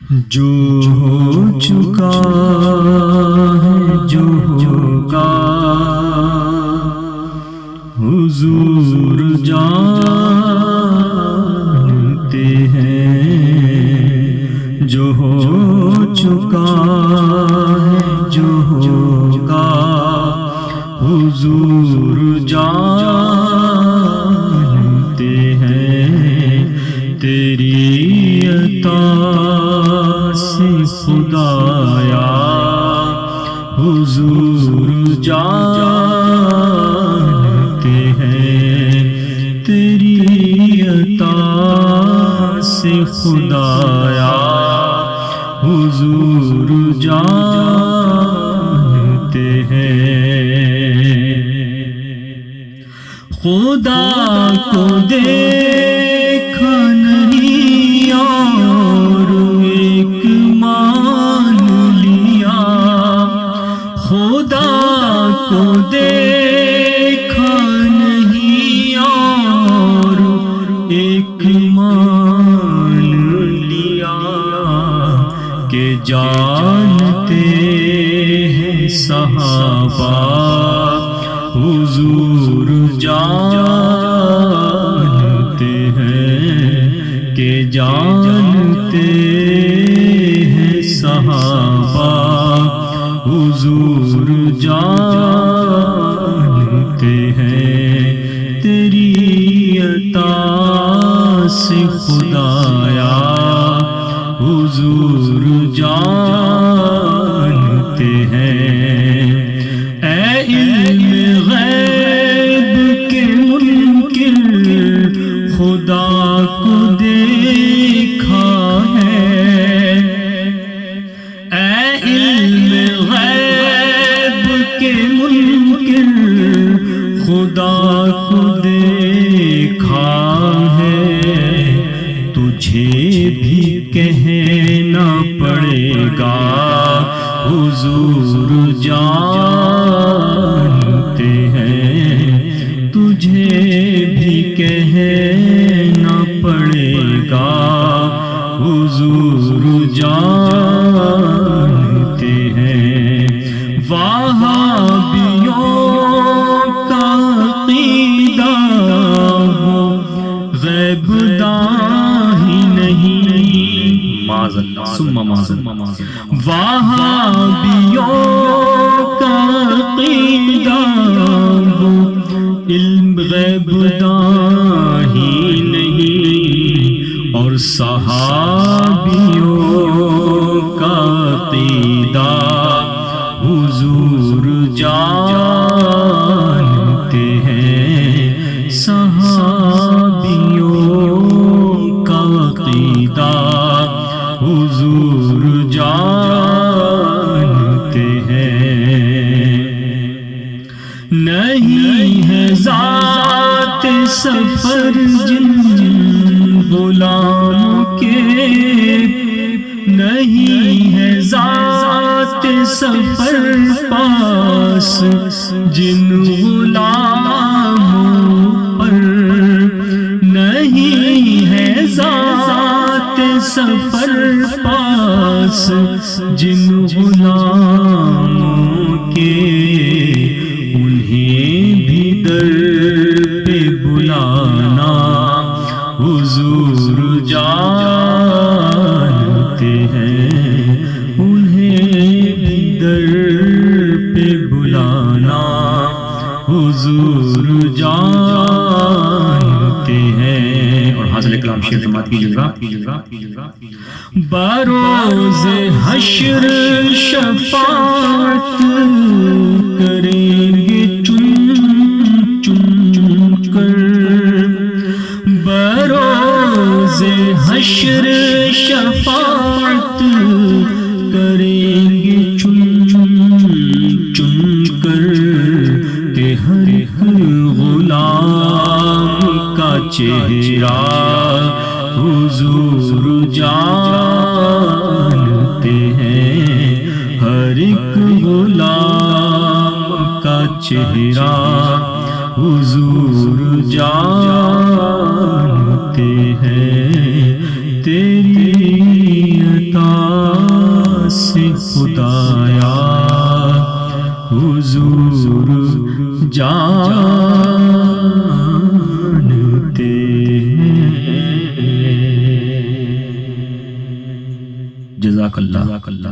جو ہو چکا ہے جو ہوگا حضور جانتے ہیں، جو ہو چکا ہے جو ہوگا حضور جانتے ہیں، تیری عطا سے خدایا حضور جانتے ہیں، تیری عطا سے خدایا حضور جانتے ہیں۔ خدا کو دیکھا نہیں اور ایک مان لیا، خدا کو دیکھا نہیں اور ایک مان لیا، کہ جانتے ہیں صحابہ حضور جانتے ہیں، کہ جانتے ہیں صحابہ حضور جانتے ہیں، تیری عطا سے خدایا حضور جانتے ہیں۔ اے علم غیب کے منکر، خدا کو دیکھا ہے، اے علم غیب کے منکر، خدا کو دیکھا ہے، تجھے بھی کہنا پڑے گا حضور جانتے ہیں، تجھے بھی کہنا پڑے گا حضور جانتے ہیں۔ وہابیوں کا عقیدہ ہو غیب داں ہی نہیں، معاذ اللہ ثم معاذ اللہ، وہابیوں کا عقیدہ ہو علم غیب داں ہی نہیں، اور صحابیوں کا عقیدہ حضور جانتے ہیں، صحابیوں کا عقیدہ حضور جانتے ہیں۔ نہیں ہے ذات سفر جن غلاموں کے، نہیں ہے ذات سفر پاس جن غلاموں پر، نہیں ہے ذات سفر پاس جن غلاموں کے، انہیں بھی در پہ بلانا حضور جانتے ہیں، انہیں بھی در پہ بلانا حضور جانتے ہیں۔ اور حاصل کلام شیخ سماعت کیجیے گا۔ بروز حشر شفاعت کریں گے چن چن کر، بروز حشر شفاعت کریں گے چن چن کر، کہ ہر ایک غلام کا چہرہ حضور جانتے ہیں، ہر ایک غلام کا چہرہ حضور جانتے ہیں، تیری عطا حضور جانتے ہیں۔ جزاک اللہ۔